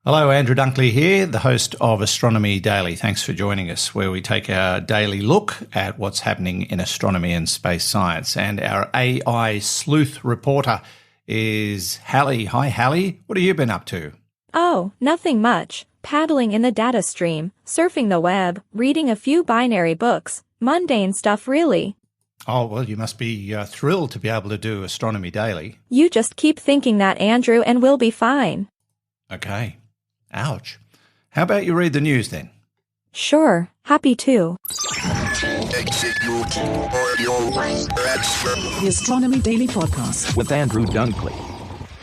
Hello, Andrew Dunkley here, the host of Astronomy Daily. Thanks for joining us, where we take a daily look at what's happening in astronomy and space science. And our AI sleuth reporter is Halley. Hi, Halley. What have you been up to? Oh, nothing much. Paddling in the data stream, surfing the web, reading a few binary books. Mundane stuff, really. Oh, well, you must be thrilled to be able to do Astronomy Daily. You just keep thinking that, Andrew, and we'll be fine. Okay. Ouch. How about you read the news then? Sure, happy to. The Astronomy Daily Podcast with Andrew Dunkley.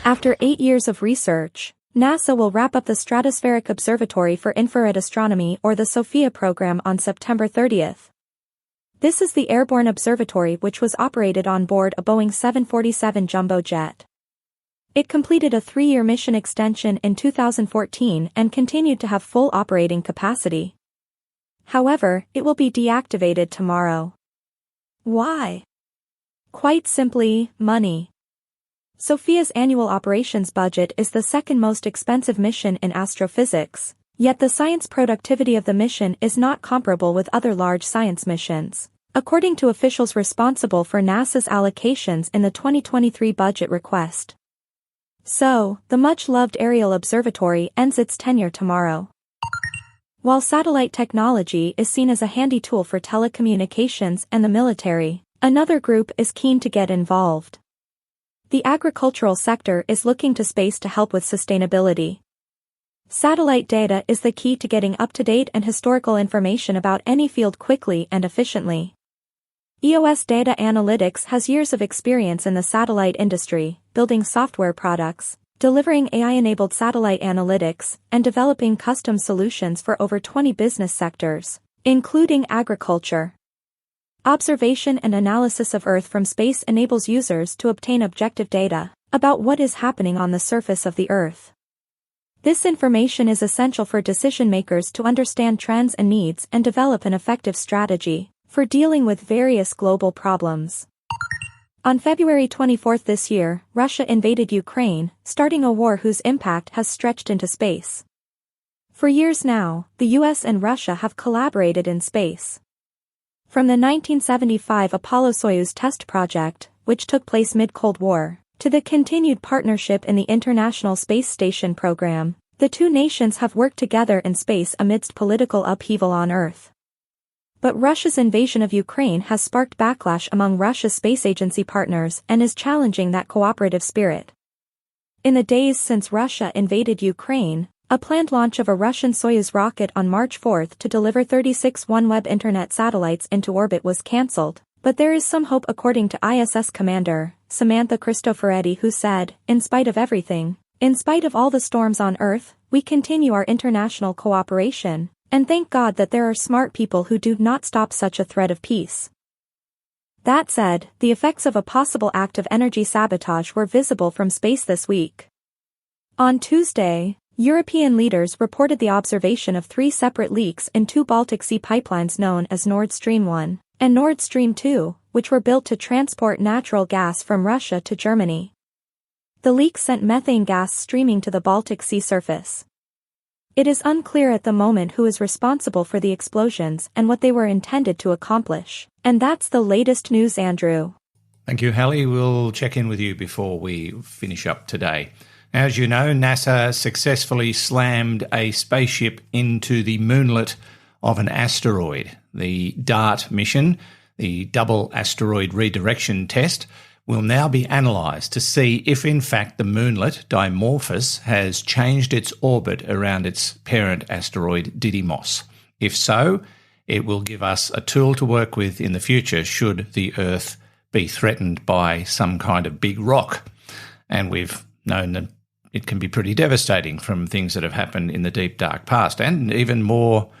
After 8 years of research, NASA will wrap up the Stratospheric Observatory for Infrared Astronomy, or the SOPHIA program, on September 30th. This is the airborne observatory which was operated on board a Boeing 747 jumbo jet. It completed a 3-year mission extension in 2014 and continued to have full operating capacity. However, it will be deactivated tomorrow. Why? Quite simply, money. SOPHIA's annual operations budget is the second most expensive mission in astrophysics, yet the science productivity of the mission is not comparable with other large science missions, according to officials responsible for NASA's allocations in the 2023 budget request. So, the much-loved aerial observatory ends its tenure tomorrow. While satellite technology is seen as a handy tool for telecommunications and the military, another group is keen to get involved. The agricultural sector is looking to space to help with sustainability. Satellite data is the key to getting up-to-date and historical information about any field quickly and efficiently. EOS Data Analytics has years of experience in the satellite industry, building software products, delivering AI-enabled satellite analytics, and developing custom solutions for over 20 business sectors, including agriculture. Observation and analysis of Earth from space enables users to obtain objective data about what is happening on the surface of the Earth. This information is essential for decision-makers to understand trends and needs and develop an effective strategy for dealing with various global problems. On February 24 this year, Russia invaded Ukraine, starting a war whose impact has stretched into space. For years now, the US and Russia have collaborated in space. From the 1975 Apollo-Soyuz test project, which took place mid-Cold War, to the continued partnership in the International Space Station program, the two nations have worked together in space amidst political upheaval on Earth. But Russia's invasion of Ukraine has sparked backlash among Russia's space agency partners and is challenging that cooperative spirit. In the days since Russia invaded Ukraine, a planned launch of a Russian Soyuz rocket on March 4 to deliver 36 OneWeb Internet satellites into orbit was cancelled, but there is some hope, according to ISS Commander Samantha Cristoforetti, who said, "In spite of everything, in spite of all the storms on Earth, we continue our international cooperation. And thank God that there are smart people who do not stop such a threat of peace." That said, the effects of a possible act of energy sabotage were visible from space this week. On Tuesday, European leaders reported the observation of 3 separate leaks in 2 Baltic Sea pipelines known as Nord Stream 1 and Nord Stream 2, which were built to transport natural gas from Russia to Germany. The leaks sent methane gas streaming to the Baltic Sea surface. It is unclear at the moment who is responsible for the explosions and what they were intended to accomplish. And that's the latest news, Andrew. Thank you, Halley. We'll check in with you before we finish up today. As you know, NASA successfully slammed a spaceship into the moonlet of an asteroid. The DART mission, the Double Asteroid Redirection Test, will now be analysed to see if in fact the moonlet, Dimorphos, has changed its orbit around its parent asteroid Didymos. If so, it will give us a tool to work with in the future should the Earth be threatened by some kind of big rock. And we've known that it can be pretty devastating from things that have happened in the deep, dark past, and even more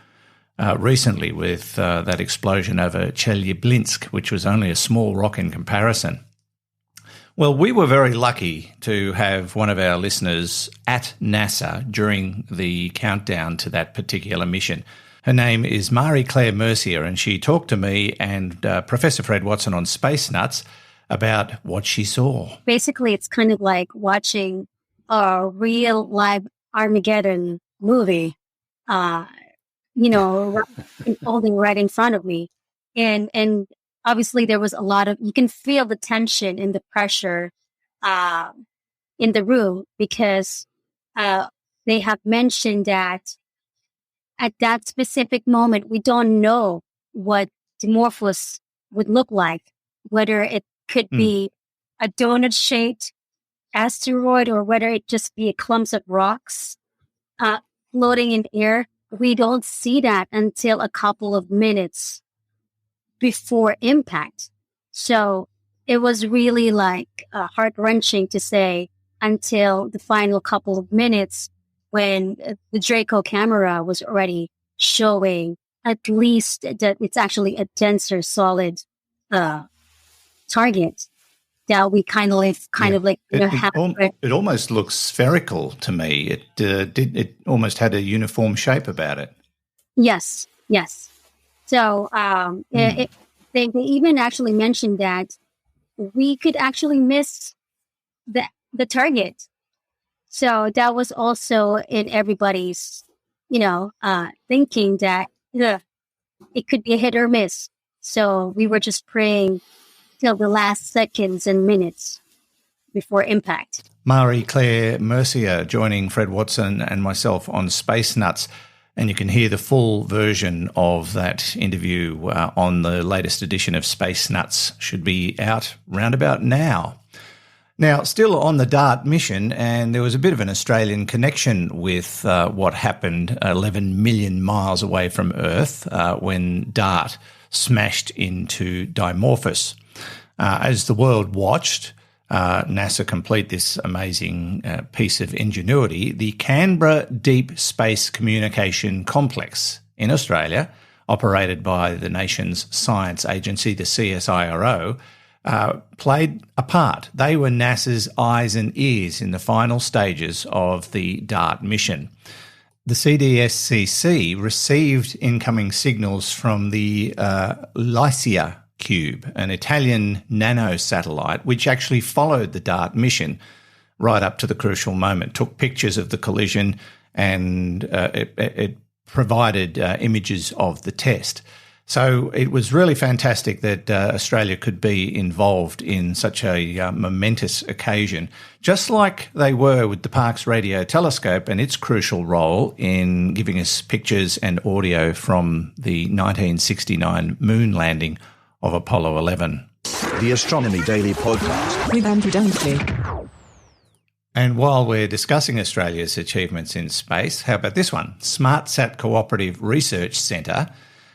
recently with that explosion over Chelyabinsk, which was only a small rock in comparison. Well, we were very lucky to have one of our listeners at NASA during the countdown to that particular mission. Her name is Marie-Claire Mercier, and she talked to me and Professor Fred Watson on Space Nuts about what she saw. Basically, it's kind of like watching a real live Armageddon movie, uh, unfolding right in front of me. And obviously there was a lot of, you can feel the tension and the pressure uh, in the room because they have mentioned that at that specific moment, we don't know what Dimorphos would look like, whether it could be a donut-shaped asteroid or whether it just be a clumps of rocks floating in air. We don't see that until a couple of minutes before impact. So it was really like heart-wrenching to say until the final couple of minutes when the Draco camera was already showing at least that it's actually a denser, solid target that we it almost looks spherical to me. It almost had a uniform shape about it. Yes. So they even actually mentioned that we could actually miss the target. So that was also in everybody's, thinking that it could be a hit or miss. So we were just praying till the last seconds and minutes before impact. Marie-Claire Mercier joining Fred Watson and myself on Space Nuts. And you can hear the full version of that interview on the latest edition of Space Nuts. Should be out round about now. Now, still on the DART mission, and there was a bit of an Australian connection with what happened 11 million miles away from Earth when DART smashed into Dimorphos. As the world watched NASA complete this amazing piece of ingenuity, the Canberra Deep Space Communication Complex in Australia, operated by the nation's science agency, the CSIRO, played a part. They were NASA's eyes and ears in the final stages of the DART mission. The CDSCC received incoming signals from the Lycia Cube, an Italian nano-satellite, which actually followed the DART mission right up to the crucial moment, took pictures of the collision, and it provided images of the test. So it was really fantastic that Australia could be involved in such a momentous occasion, just like they were with the Parkes Radio Telescope and its crucial role in giving us pictures and audio from the 1969 moon landing of Apollo 11. The Astronomy Daily Podcast with Andrew Dunkley. And while we're discussing Australia's achievements in space, how about this one? SmartSat Cooperative Research Centre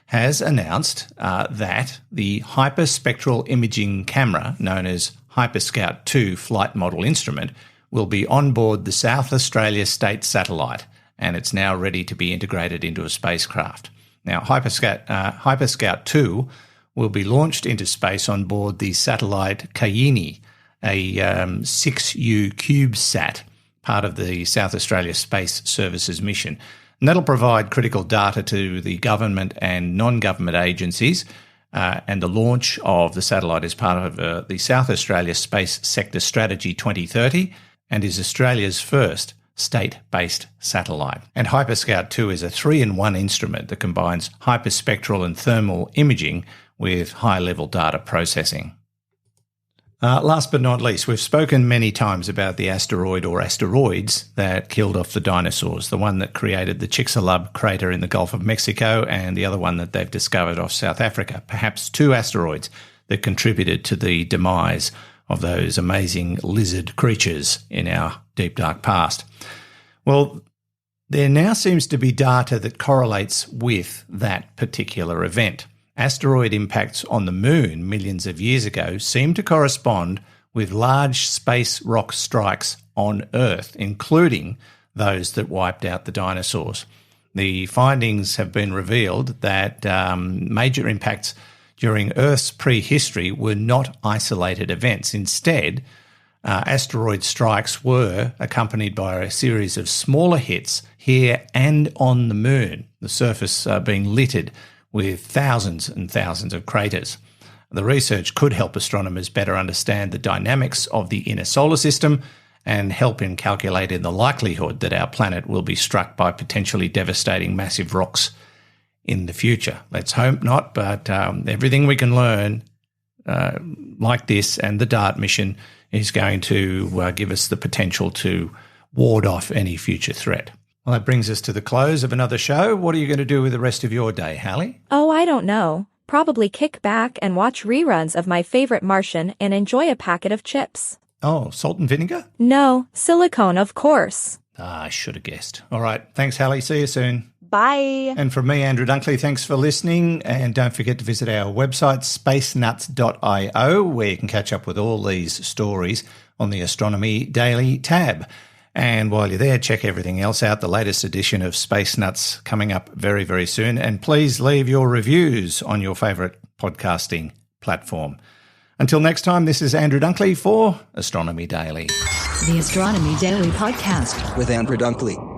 has announced that the hyperspectral imaging camera, known as Hyperscout 2 flight model instrument, will be on board the South Australia State Satellite, and it's now ready to be integrated into a spacecraft. Now, Hyperscout 2 will be launched into space on board the satellite Cassini, a 6U CubeSat, part of the South Australia Space Services mission. And that'll provide critical data to the government and non-government agencies, and the launch of the satellite is part of the South Australia Space Sector Strategy 2030 and is Australia's first state-based satellite. And Hyperscout 2 is a 3-in-1 instrument that combines hyperspectral and thermal imaging with high-level data processing. Last but not least, we've spoken many times about the asteroid or asteroids that killed off the dinosaurs, the one that created the Chicxulub crater in the Gulf of Mexico and the other one that they've discovered off South Africa, perhaps two asteroids that contributed to the demise of those amazing lizard creatures in our deep, dark past. Well, there now seems to be data that correlates with that particular event. Asteroid impacts on the moon millions of years ago seem to correspond with large space rock strikes on Earth, including those that wiped out the dinosaurs. The findings have been revealed that major impacts during Earth's prehistory were not isolated events. Instead, asteroid strikes were accompanied by a series of smaller hits here and on the moon, the surface being littered with thousands and thousands of craters. The research could help astronomers better understand the dynamics of the inner solar system and help in calculating the likelihood that our planet will be struck by potentially devastating massive rocks in the future. Let's hope not, but everything we can learn like this and the DART mission is going to give us the potential to ward off any future threat. Well, that brings us to the close of another show. What are you going to do with the rest of your day, Halley? Oh, I don't know. Probably kick back and watch reruns of my favorite Martian and enjoy a packet of chips. Oh, salt and vinegar? No, silicone, of course. I should have guessed. All right. Thanks, Halley. See you soon. Bye. And from me, Andrew Dunkley, thanks for listening. And don't forget to visit our website, spacenuts.io, where you can catch up with all these stories on the Astronomy Daily tab. And while you're there, check everything else out, the latest edition of Space Nuts coming up very, very soon. And please leave your reviews on your favourite podcasting platform. Until next time, this is Andrew Dunkley for Astronomy Daily. The Astronomy Daily Podcast with Andrew Dunkley.